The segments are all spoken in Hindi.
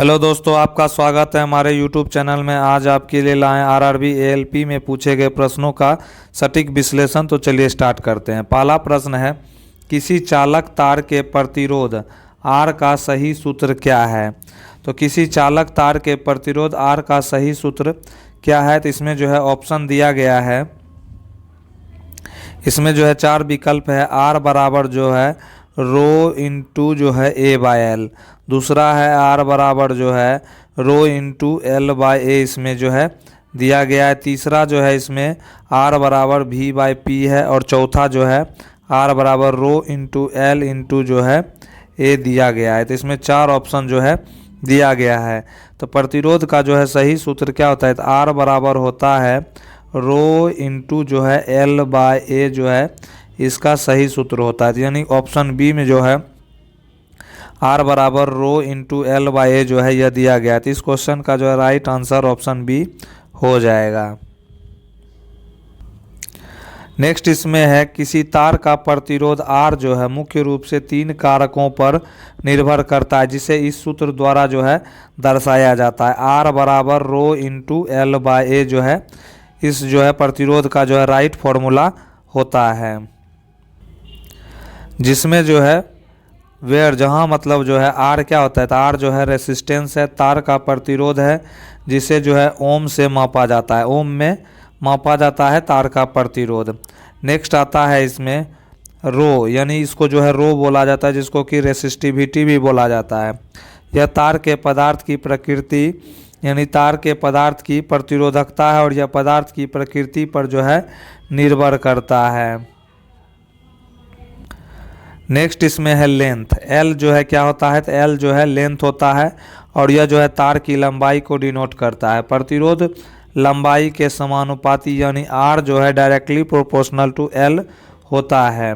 हेलो दोस्तों, आपका स्वागत है हमारे यूट्यूब चैनल में। आज आपके लिए लाए आरआरबी एएलपी में पूछे गए प्रश्नों का सटीक विश्लेषण। तो चलिए स्टार्ट करते हैं। पहला प्रश्न है, किसी चालक तार के प्रतिरोध आर का सही सूत्र क्या है। तो किसी चालक तार के प्रतिरोध आर का सही सूत्र क्या है, तो इसमें जो है ऑप्शन दिया गया है। इसमें जो है चार विकल्प है। आर बराबर जो है रो इंटू जो है ए बाय एल, दूसरा है आर बराबर जो है रो इंटू एल बाय ए, इसमें जो है दिया गया है। तीसरा जो है इसमें आर बराबर वी बाय पी है, और चौथा जो है आर बराबर रो इंटू एल इंटू जो है ए दिया गया है। तो इसमें चार ऑप्शन जो है दिया गया है। तो प्रतिरोध का जो है सही सूत्र क्या होता है, तो आर बराबर होता है रो इंटू जो है एल बाय ए जो है इसका सही सूत्र होता है। यानी ऑप्शन बी में जो है आर बराबर रो इंटू एल बाय ए जो है यह दिया गया है। तो इस क्वेश्चन का जो है राइट आंसर ऑप्शन बी हो जाएगा। नेक्स्ट इसमें है, किसी तार का प्रतिरोध आर जो है मुख्य रूप से तीन कारकों पर निर्भर करता है, जिसे इस सूत्र द्वारा जो है दर्शाया जाता है। आर बराबर रो इंटू एल बाय ए जो है इस जो है प्रतिरोध का जो है राइट फॉर्मूला होता है, जिसमें जो है वेयर जहाँ मतलब जो है आर क्या होता है, तो आर जो है रेसिस्टेंस है, तार का प्रतिरोध है, जिसे जो है ओम से मापा जाता है। ओम में मापा जाता है तार का प्रतिरोध। नेक्स्ट आता है इसमें रो, यानी इसको जो है रो बोला जाता है, जिसको कि रेसिस्टिविटी भी बोला जाता है। यह तार के पदार्थ की प्रकृति यानी तार के पदार्थ की प्रतिरोधकता है, और यह पदार्थ की प्रकृति पर जो है निर्भर करता है। नेक्स्ट इसमें है लेंथ। एल जो है क्या होता है, तो एल जो है लेंथ होता है, और यह जो है तार की लंबाई को डिनोट करता है। प्रतिरोध लंबाई के समानुपाती, यानी आर जो है डायरेक्टली प्रोपोर्शनल टू एल होता है।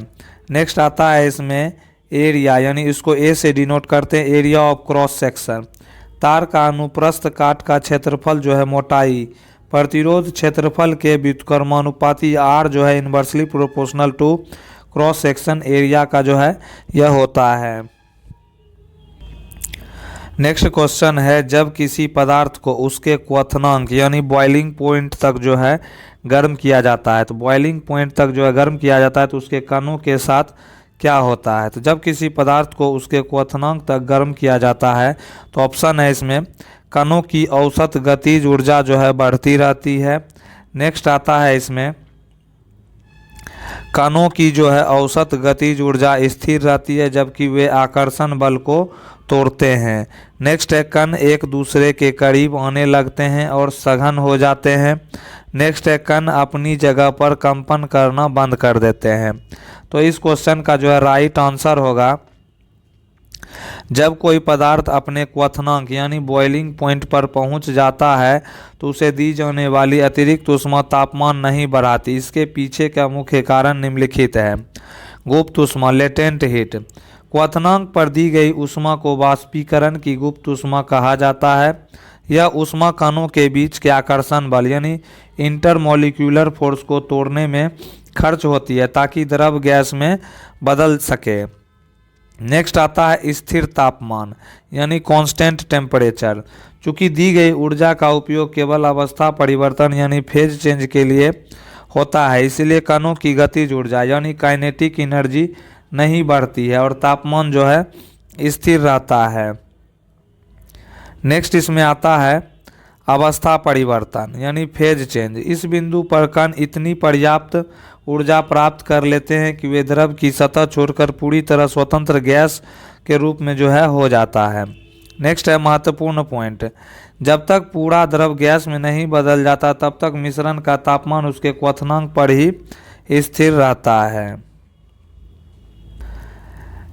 नेक्स्ट आता है इसमें एरिया, यानी इसको ए से डिनोट करते हैं, एरिया ऑफ क्रॉस सेक्शन। तार का अनुप्रस्थ काट का क्षेत्रफल जो है मोटाई, प्रतिरोध क्षेत्रफल के व्युत्क्रमानुपाती आर जो है inversely proportional to cross section area का जो है यह होता है। नेक्स्ट क्वेश्चन है, जब किसी पदार्थ को उसके क्वथनांक यानी बॉइलिंग पॉइंट तक जो है गर्म किया जाता है, तो बॉइलिंग पॉइंट तक जो है गर्म किया जाता है, तो उसके कणों के साथ क्या होता है। तो जब किसी पदार्थ को उसके क्वथनांक तक गर्म किया जाता है, तो ऑप्शन है इसमें कणों की औसत गतिज ऊर्जा जो है बढ़ती रहती है। नेक्स्ट आता है इसमें कणों की जो है औसत गतिज ऊर्जा स्थिर रहती है, जबकि वे आकर्षण बल को तोड़ते हैं। नेक्स्ट है, कण एक दूसरे के करीब आने लगते हैं और सघन हो जाते हैं। नेक्स्ट है, कण अपनी जगह पर कंपन करना बंद कर देते हैं। तो इस क्वेश्चन का जो है राइट आंसर होगा, जब कोई पदार्थ अपने क्वथनांक यानी बॉइलिंग पॉइंट पर पहुंच जाता है, तो उसे दी जाने वाली अतिरिक्त ऊष्मा तापमान नहीं बढ़ाती। इसके पीछे का मुख्य कारण निम्नलिखित है। गुप्त ऊष्मा, लेटेंट हीट। क्वथनांक पर दी गई ऊष्मा को वाष्पीकरण की गुप्त ऊष्मा कहा जाता है। यह ऊष्मा कणों के बीच के आकर्षण बल यानी इंटरमॉलिक्यूलर फोर्स को तोड़ने में खर्च होती है, ताकि द्रव गैस में बदल सके। नेक्स्ट आता है स्थिर तापमान, यानी कांस्टेंट टेम्परेचर। चूँकि दी गई ऊर्जा का उपयोग केवल अवस्था परिवर्तन यानी फेज चेंज के लिए होता है, इसलिए कणों की गतिज ऊर्जा यानी काइनेटिक एनर्जी नहीं बढ़ती है, और तापमान जो है स्थिर रहता है। नेक्स्ट इसमें आता है अवस्था परिवर्तन यानी फेज चेंज। इस बिंदु पर कण इतनी पर्याप्त ऊर्जा प्राप्त कर लेते हैं कि वे द्रव की सतह छोड़कर पूरी तरह स्वतंत्र गैस के रूप में जो है हो जाता है। नेक्स्ट है महत्वपूर्ण पॉइंट, जब तक पूरा द्रव गैस में नहीं बदल जाता, तब तक मिश्रण का तापमान उसके क्वथनांक पर ही स्थिर रहता है।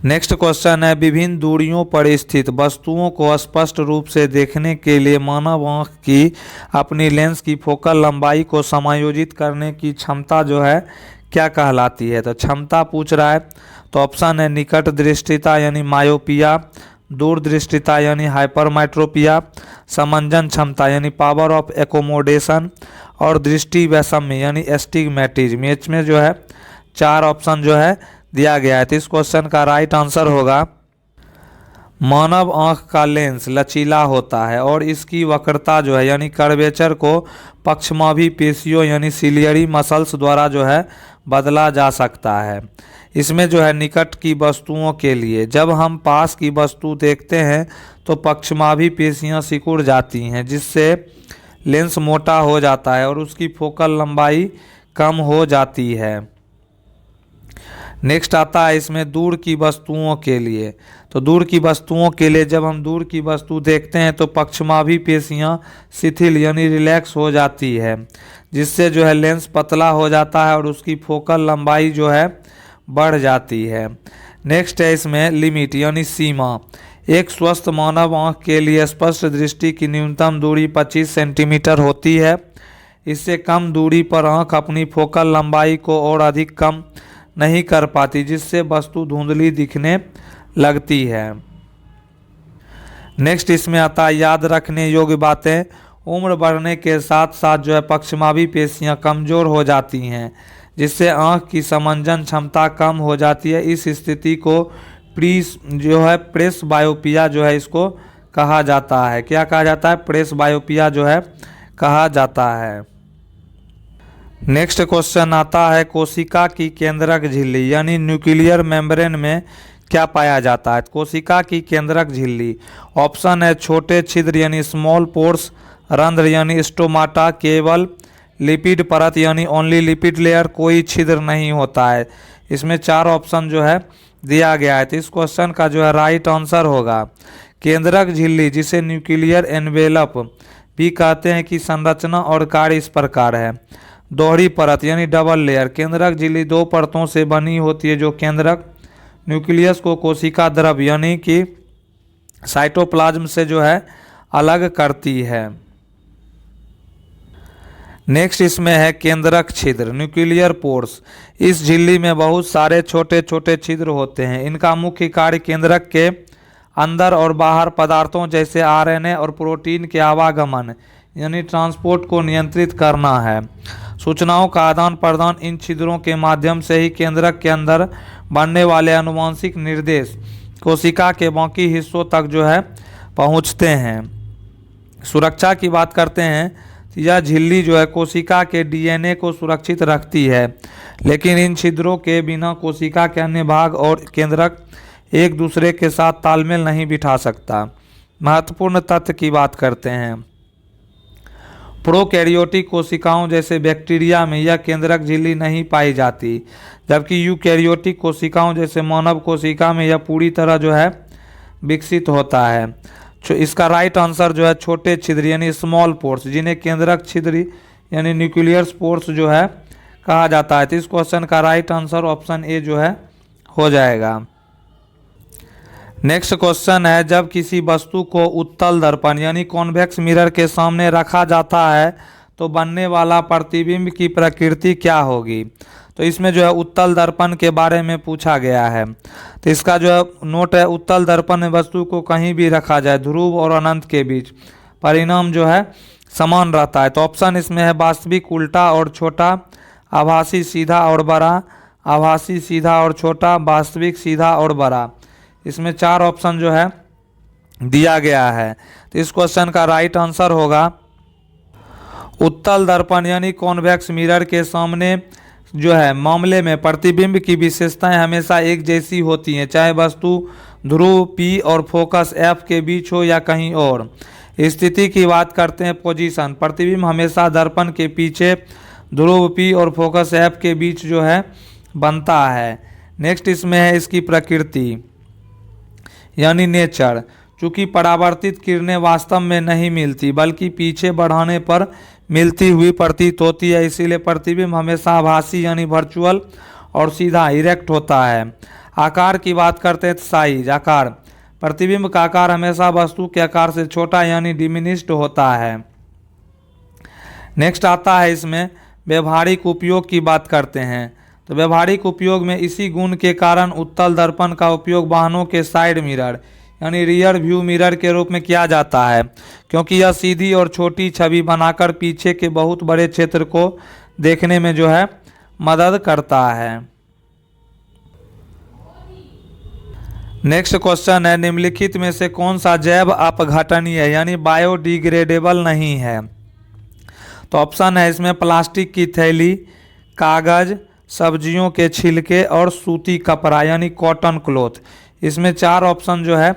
नेक्स्ट क्वेश्चन है, विभिन्न दूरियों पर स्थित वस्तुओं को स्पष्ट रूप से देखने के लिए मानव आँख की अपनी लेंस की फोकल लंबाई को समायोजित करने की क्षमता जो है क्या कहलाती है। तो क्षमता पूछ रहा है, तो ऑप्शन है निकट दृष्टिता यानी मायोपिया, दूरदृष्टिता यानी हाइपरमेट्रोपिया, समंजन क्षमता यानी पावर ऑफ एकोमोडेशन, और दृष्टि वैषम्य यानी एस्टिग्मेटिज्म। इसमें जो है चार ऑप्शन जो है दिया गया है। तो इस क्वेश्चन का राइट आंसर होगा मानव आँख का लेंस लचीला होता है और इसकी वक्रता जो है यानी कर्वेचर को पक्षमाभी पेशियों यानी सिलियरी मसल्स द्वारा जो है बदला जा सकता है। इसमें जो है निकट की वस्तुओं के लिए जब हम पास की वस्तु देखते हैं तो पक्षमाभी पेशियां सिकुड़ जाती हैं, जिससे लेंस मोटा हो जाता है और उसकी फोकल लंबाई कम हो जाती है। नेक्स्ट आता है इसमें दूर की वस्तुओं के लिए। तो दूर की वस्तुओं के लिए जब हम दूर की वस्तु देखते हैं तो पक्षमाभी पेशियां शिथिल यानी रिलैक्स हो जाती है, जिससे जो है लेंस पतला हो जाता है और उसकी फोकल लंबाई जो है बढ़ जाती है। नेक्स्ट है इसमें लिमिट यानी सीमा। एक स्वस्थ मानव आँख के लिए स्पष्ट दृष्टि की न्यूनतम दूरी 25 सेंटीमीटर होती है। इससे कम दूरी पर आँख अपनी फोकल लंबाई को और अधिक कम नहीं कर पाती, जिससे वस्तु धुंधली दिखने लगती है। नेक्स्ट इसमें आता है याद रखने योग्य बातें। उम्र बढ़ने के साथ साथ जो है पक्षमाभी पेशियां कमज़ोर हो जाती हैं, जिससे आँख की समंजन क्षमता कम हो जाती है। इस स्थिति को प्रेस बायोपिया जो है इसको कहा जाता है। क्या कहा जाता है? प्रेस बायोपिया जो है कहा जाता है। नेक्स्ट क्वेश्चन आता है कोशिका की केंद्रक झिल्ली यानी न्यूक्लियर मेम्ब्रेन में क्या पाया जाता है? कोशिका की केंद्रक झिल्ली ऑप्शन है छोटे छिद्र यानी स्मॉल पोर्स, रंध्र यानी स्टोमाटा, केवल लिपिड परत यानी ओनली लिपिड लेयर, कोई छिद्र नहीं होता है। इसमें 4 ऑप्शन जो है दिया गया है। तो इस क्वेश्चन का जो है राइट आंसर होगा केंद्रक झिल्ली, जिसे न्यूक्लियर एनवेलप भी कहते हैं, की संरचना और कार्य इस प्रकार है। दोहरी परत यानी डबल लेयर। केंद्रक झिल्ली 2 परतों से बनी होती है, जो केंद्रक न्यूक्लियस को कोशिका द्रव यानी कि साइटोप्लाज्म से जो है अलग करती है। नेक्स्ट इसमें है केंद्रक छिद्र न्यूक्लियर पोर्स। इस झिल्ली में बहुत सारे छोटे छोटे छिद्र होते हैं। इनका मुख्य कार्य केंद्रक के अंदर और बाहर पदार्थों जैसे आरएनए और प्रोटीन के आवागमन यानी ट्रांसपोर्ट को नियंत्रित करना है। सूचनाओं का आदान प्रदान इन छिद्रों के माध्यम से ही केंद्रक के अंदर बनने वाले आनुवांशिक निर्देश कोशिका के बाकी हिस्सों तक जो है पहुंचते हैं। सुरक्षा की बात करते हैं, यह झिल्ली जो है कोशिका के डीएनए को सुरक्षित रखती है, लेकिन इन छिद्रों के बिना कोशिका के अन्य भाग और केंद्रक एक दूसरे के साथ तालमेल नहीं बिठा सकता। महत्वपूर्ण तथ्य की बात करते हैं। प्रोकैरियोटिक कोशिकाओं जैसे बैक्टीरिया में यह केंद्रक झिल्ली नहीं पाई जाती, जबकि यूकैरियोटिक कोशिकाओं जैसे मानव कोशिका में यह पूरी तरह जो है विकसित होता है। इसका राइट आंसर जो है छोटे छिद्र यानी स्मॉल पोर्स, जिन्हें केंद्रक छिद्र यानी न्यूक्लियर पोर्स जो है कहा जाता है। तो इस क्वेश्चन का राइट आंसर ऑप्शन ए जो है हो जाएगा। नेक्स्ट क्वेश्चन है जब किसी वस्तु को उत्तल दर्पण यानी कॉन्वेक्स मिरर के सामने रखा जाता है तो बनने वाला प्रतिबिंब की प्रकृति क्या होगी? तो इसमें जो है उत्तल दर्पण के बारे में पूछा गया है। तो इसका जो है नोट है, उत्तल दर्पण में वस्तु को कहीं भी रखा जाए ध्रुव और अनंत के बीच परिणाम जो है समान रहता है। तो ऑप्शन इसमें है वास्तविक उल्टा और छोटा, आभासी सीधा और बड़ा, आभासी सीधा और छोटा, वास्तविक सीधा और बड़ा। इसमें 4 ऑप्शन जो है दिया गया है। तो इस क्वेश्चन का राइट आंसर होगा उत्तल दर्पण यानी कॉन्वेक्स मिरर के सामने जो है मामले में प्रतिबिंब की विशेषताएं हमेशा एक जैसी होती हैं, चाहे वस्तु ध्रुव P और फोकस F के बीच हो या कहीं और। स्थिति की बात करते हैं पोजीशन, प्रतिबिंब हमेशा दर्पण के पीछे ध्रुव P और फोकस F के बीच जो है बनता है। नेक्स्ट इसमें है इसकी प्रकृति यानी नेचर। चूँकि परावर्तित किरणें वास्तव में नहीं मिलती बल्कि पीछे बढ़ाने पर मिलती हुई प्रतीत होती है, इसीलिए प्रतिबिंब हमेशा आभासी यानी वर्चुअल और सीधा इरेक्ट होता है। आकार की बात करते हैं साइज आकार, प्रतिबिंब का आकार हमेशा वस्तु के आकार से छोटा यानी डिमिनिश्ड होता है। नेक्स्ट आता है इसमें व्यवहारिक उपयोग की बात करते हैं। तो व्यवहारिक उपयोग में इसी गुण के कारण उत्तल दर्पण का उपयोग वाहनों के साइड मिरर यानी रियर व्यू मिरर के रूप में किया जाता है, क्योंकि यह सीधी और छोटी छवि बनाकर पीछे के बहुत बड़े क्षेत्र को देखने में जो है मदद करता है। नेक्स्ट क्वेश्चन है, निम्नलिखित में से कौन सा जैव अपघटनीय यानी बायोडिग्रेडेबल नहीं है? तो ऑप्शन है इसमें प्लास्टिक की थैली, कागज, सब्जियों के छिलके और सूती कपड़ा यानी कॉटन क्लॉथ। इसमें 4 ऑप्शन जो है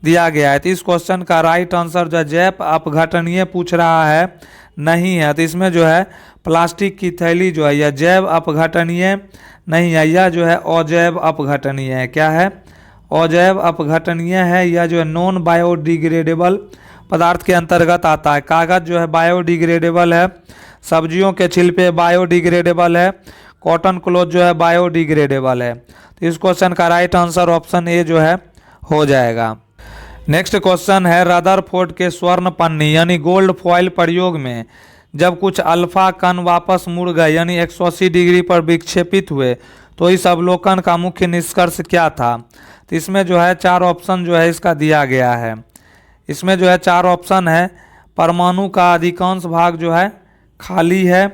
दिया गया है। तो इस क्वेश्चन का राइट आंसर जो जैव अपघटनीय पूछ रहा है नहीं है, तो इसमें जो है प्लास्टिक की थैली जो है यह जैव अपघटनीय नहीं है, यह जो है अजैव अपघटनीय है। क्या है? अजैव अपघटनीय है, यह जो है नॉन बायोडिग्रेडेबल पदार्थ के अंतर्गत आता है। कागज जो है बायोडिग्रेडेबल है, सब्जियों के छिलके बायोडिग्रेडेबल है, कॉटन क्लॉथ जो है बायोडिग्रेडेबल है। तो इस क्वेश्चन का राइट आंसर ऑप्शन ए जो है हो जाएगा। नेक्स्ट क्वेश्चन है, रदरफोर्ड के स्वर्ण पन्नी यानी गोल्ड फॉइल प्रयोग में जब कुछ अल्फा कण वापस मुड़ गए यानी 180 डिग्री पर विक्षेपित हुए तो इस अवलोकन का मुख्य निष्कर्ष क्या था? तो इसमें जो है 4 ऑप्शन जो है इसका दिया गया है। इसमें जो है 4 ऑप्शन है, परमाणु का अधिकांश भाग जो है खाली है,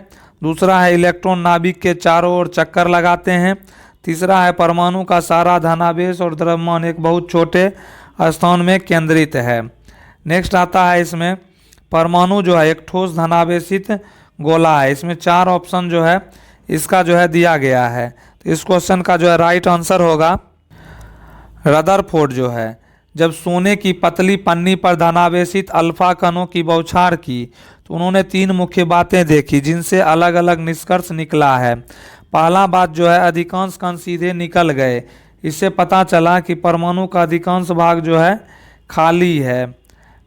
दूसरा है इलेक्ट्रॉन नाभिक के चारों ओर चक्कर लगाते हैं, तीसरा है परमाणु का सारा धनावेश और द्रव्यमान एक बहुत छोटे स्थान में केंद्रित है। नेक्स्ट आता है इसमें परमाणु जो है एक ठोस धनावेशित गोला है। इसमें 4 ऑप्शन जो है इसका जो है दिया गया है। तो इस क्वेश्चन का जो है राइट आंसर होगा रदरफोर्ड जो है जब सोने की पतली पन्नी पर धनावेशित अल्फा कणों की बौछार की तो उन्होंने 3 मुख्य बातें देखी जिनसे अलग अलग निष्कर्ष निकला है। पहला बात जो है अधिकांश कण सीधे निकल गए, इससे पता चला कि परमाणु का अधिकांश भाग जो है खाली है।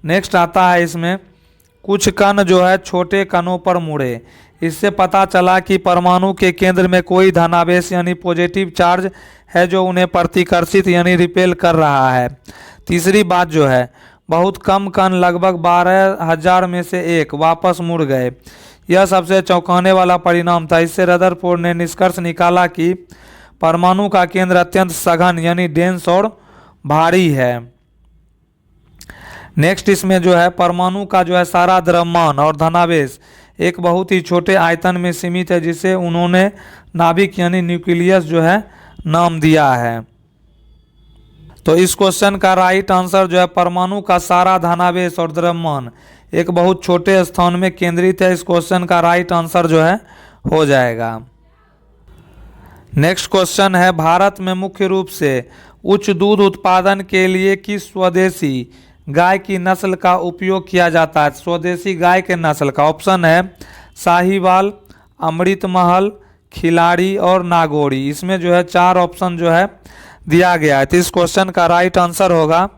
नेक्स्ट आता है इसमें कुछ कण जो है छोटे कणों पर मुड़े, इससे पता चला कि परमाणु के केंद्र में कोई धनावेश यानी पॉजिटिव चार्ज है जो उन्हें प्रतिकर्षित यानी रिपेल कर रहा है। तीसरी बात जो है बहुत कम कण लगभग 12,000 में से 1 वापस मुड़ गए, यह सबसे चौंकाने वाला परिणाम था। इससे रदरफोर्ड ने निष्कर्ष निकाला कि परमाणु का केंद्र अत्यंत सघन यानी डेंस और भारी है। नेक्स्ट इसमें जो है परमाणु का जो है सारा द्रव्यमान और धनावेश एक बहुत ही छोटे आयतन में सीमित है, जिसे उन्होंने नाभिक यानी न्यूक्लियस जो है नाम दिया है। तो इस क्वेश्चन का राइट आंसर जो है परमाणु का सारा धनावेश और द्रव्यमान एक बहुत छोटे स्थान में केंद्रित है। इस क्वेश्चन का राइट आंसर जो है हो जाएगा। नेक्स्ट क्वेश्चन है, भारत में मुख्य रूप से उच्च दूध उत्पादन के लिए किस स्वदेशी गाय की नस्ल का उपयोग किया जाता है? स्वदेशी गाय के नस्ल का ऑप्शन है साहिवाल, अमृत महल, खिलाड़ी और नागौरी। इसमें जो है 4 ऑप्शन जो है दिया गया है। तो इस क्वेश्चन का राइट आंसर होगा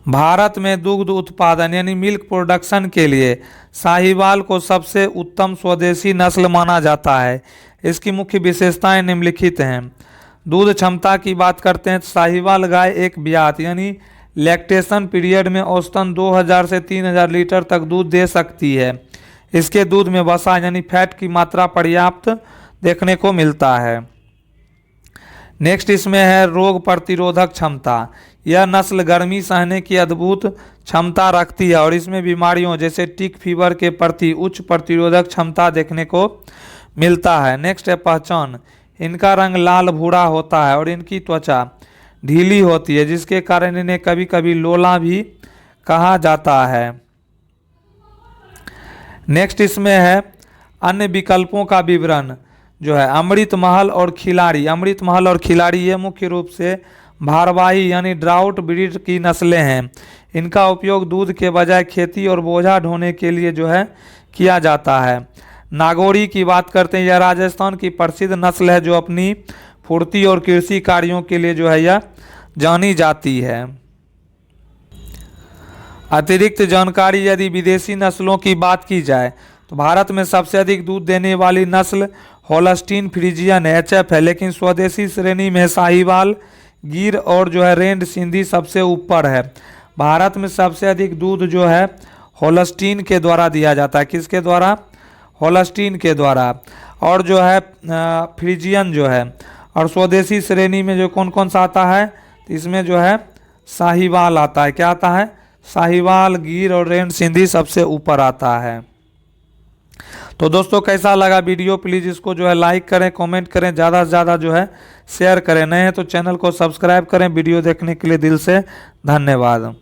भारत में दुग्ध उत्पादन यानी मिल्क प्रोडक्शन के लिए साहिवाल को सबसे उत्तम स्वदेशी नस्ल माना जाता है। इसकी मुख्य विशेषताएं निम्नलिखित हैं। दूध क्षमता की बात करते हैं, साहिवाल गाय एक ब्यात यानी लैक्टेशन पीरियड में औसतन 2000 से 3000 लीटर तक दूध दे सकती है। इसके दूध में वसा यानी फैट की मात्रा पर्याप्त देखने को मिलता है। नेक्स्ट इसमें है रोग प्रतिरोधक क्षमता। यह नस्ल गर्मी सहने की अद्भुत क्षमता रखती है और इसमें बीमारियों जैसे टिक फीवर के प्रति उच्च प्रतिरोधक क्षमता देखने को मिलता है। नेक्स्ट है पहचान। इनका रंग लाल भूरा होता है और इनकी त्वचा ढीली होती है, जिसके कारण इन्हें कभी कभी लोला भी कहा जाता है। नेक्स्ट इसमें है अन्य विकल्पों का विवरण जो है अमृत महल और खिलाड़ी। अमृत महल और खिलाड़ी ये मुख्य रूप से भारवाही यानी ड्राउट ब्रीड की नस्लें हैं। इनका उपयोग दूध के बजाय खेती और बोझा ढोने के लिए जो है किया जाता है। नागौरी की बात करते हैं, यह राजस्थान की प्रसिद्ध नस्ल है जो अपनी फुर्ती और कृषि कार्यों के लिए जो है यह जानी जाती है। अतिरिक्त जानकारी यदि विदेशी नस्लों की बात की जाए तो भारत में सबसे अधिक दूध देने वाली नस्ल होल्स्टीन फ्रीजियन HF है, लेकिन स्वदेशी श्रेणी में साहिवाल, गिर और जो है रेंड सिंधी सबसे ऊपर है। भारत में सबसे अधिक दूध जो है होल्स्टीन के द्वारा दिया जाता है। किसके द्वारा? होल्स्टीन के द्वारा। और जो है फ्रीजियन जो है, और स्वदेशी श्रेणी में जो कौन कौन सा आता है तो इसमें जो है साहिवाल आता है। क्या आता है? साहिवाल, गिर और रेंड सिंधी सबसे ऊपर आता है। तो दोस्तों कैसा लगा वीडियो, प्लीज़ इसको जो है लाइक करें, कमेंट करें, ज़्यादा से ज़्यादा जो है शेयर करें। नए हैं तो चैनल को सब्सक्राइब करें। वीडियो देखने के लिए दिल से धन्यवाद।